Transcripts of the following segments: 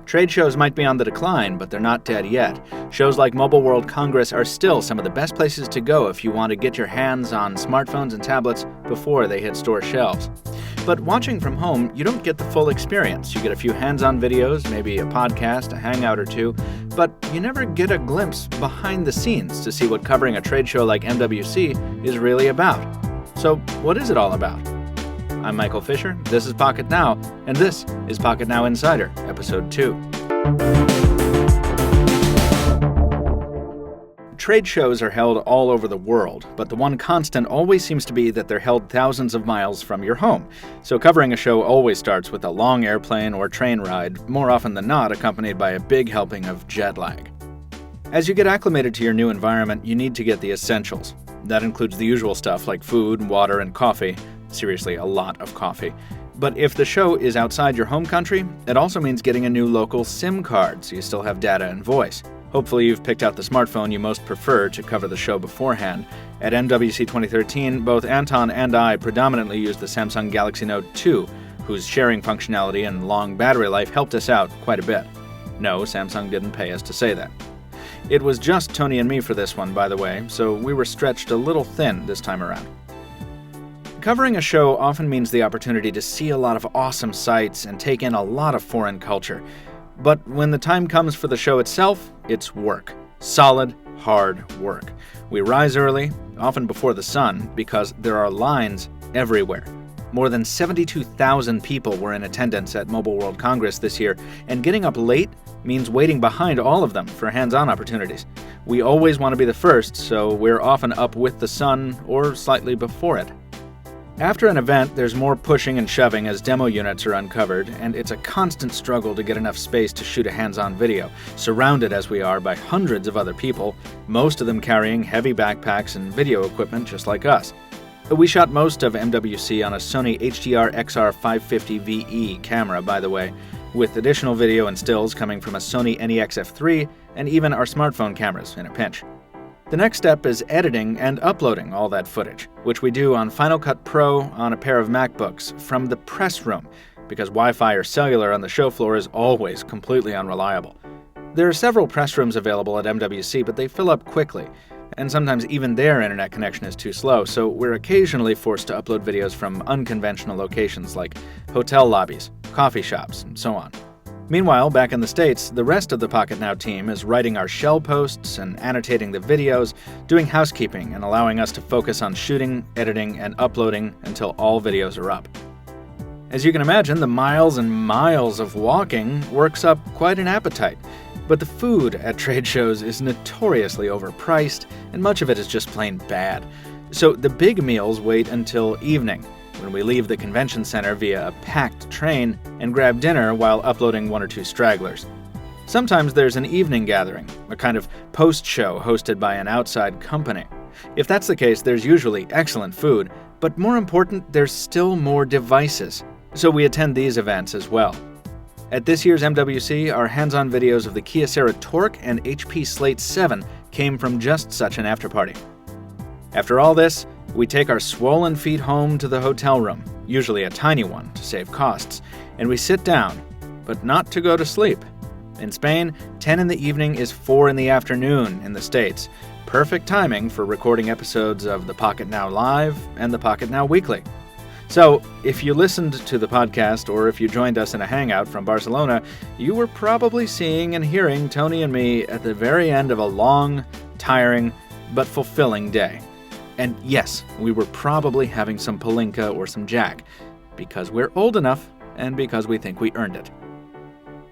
Trade shows might be on the decline, but they're not dead yet. Shows like Mobile World Congress are still some of the best places to go if you want to get your hands on smartphones and tablets before they hit store shelves. But watching from home, you don't get the full experience. You get a few hands-on videos, maybe a podcast, a hangout or two, but you never get a glimpse behind the scenes to see what covering a trade show like MWC is really about. So what is it all about? I'm Michael Fisher, this is Pocketnow, and this is Pocketnow Insider, Episode 2. Trade shows are held all over the world, but the one constant always seems to be that they're held thousands of miles from your home. So covering a show always starts with a long airplane or train ride, more often than not accompanied by a big helping of jet lag. As you get acclimated to your new environment, you need to get the essentials. That includes the usual stuff like food, water, and coffee. Seriously, a lot of coffee. But if the show is outside your home country, it also means getting a new local SIM card so you still have data and voice. Hopefully you've picked out the smartphone you most prefer to cover the show beforehand. At MWC 2013, both Anton and I predominantly used the Samsung Galaxy Note 2, whose sharing functionality and long battery life helped us out quite a bit. No, Samsung didn't pay us to say that. It was just Tony and me for this one, by the way, so we were stretched a little thin this time around. Covering a show often means the opportunity to see a lot of awesome sights and take in a lot of foreign culture. But when the time comes for the show itself, it's work. Solid, hard work. We rise early, often before the sun, because there are lines everywhere. More than 72,000 people were in attendance at Mobile World Congress this year, and getting up late means waiting behind all of them for hands-on opportunities. We always want to be the first, so we're often up with the sun or slightly before it. After an event, there's more pushing and shoving as demo units are uncovered, and it's a constant struggle to get enough space to shoot a hands-on video, surrounded as we are by hundreds of other people, most of them carrying heavy backpacks and video equipment just like us. We shot most of MWC on a Sony HDR-XR 550VE camera, by the way, with additional video and stills coming from a Sony NEX-F3 and even our smartphone cameras in a pinch. The next step is editing and uploading all that footage, which we do on Final Cut Pro on a pair of MacBooks from the press room, because Wi-Fi or cellular on the show floor is always completely unreliable. There are several press rooms available at MWC, but they fill up quickly, and sometimes even their internet connection is too slow, so we're occasionally forced to upload videos from unconventional locations like hotel lobbies, coffee shops, and so on. Meanwhile, back in the States, the rest of the Pocketnow team is writing our shell posts and annotating the videos, doing housekeeping and allowing us to focus on shooting, editing, and uploading until all videos are up. As you can imagine, the miles and miles of walking works up quite an appetite. But the food at trade shows is notoriously overpriced, and much of it is just plain bad. So the big meals wait until evening, when we leave the convention center via a packed train and grab dinner while uploading one or two stragglers. Sometimes there's an evening gathering, a kind of post-show hosted by an outside company. If that's the case, there's usually excellent food, but more important, there's still more devices. So we attend these events as well. At this year's MWC, our hands-on videos of the Kyocera Torque and HP Slate 7 came from just such an afterparty. After all this, we take our swollen feet home to the hotel room, usually a tiny one to save costs, and we sit down, but not to go to sleep. In Spain, 10 in the evening is 4 in the afternoon in the States. Perfect timing for recording episodes of the Pocketnow Live and the Pocketnow Weekly. So, if you listened to the podcast or if you joined us in a hangout from Barcelona, you were probably seeing and hearing Tony and me at the very end of a long, tiring, but fulfilling day. And yes, we were probably having some Palinka or some Jack, because we're old enough and because we think we earned it.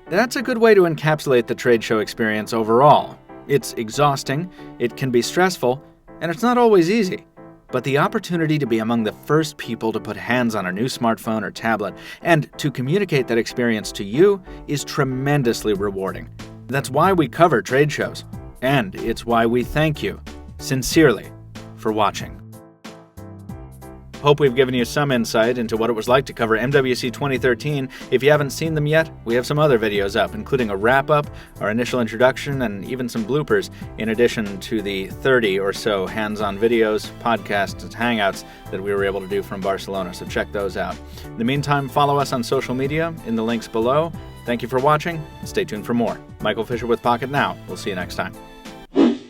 That's a good way to encapsulate the trade show experience overall. It's exhausting, it can be stressful, and it's not always easy. But the opportunity to be among the first people to put hands on a new smartphone or tablet and to communicate that experience to you is tremendously rewarding. That's why we cover trade shows, and it's why we thank you, sincerely, for watching. Hope we've given you some insight into what it was like to cover MWC 2013. If you haven't seen them yet, we have some other videos up, including a wrap-up, our initial introduction, and even some bloopers, in addition to the 30 or so hands-on videos, podcasts, and hangouts that we were able to do from Barcelona, so check those out. In the meantime, follow us on social media in the links below. Thank you for watching. Stay tuned for more. Michael Fisher with Pocketnow. We'll see you next time.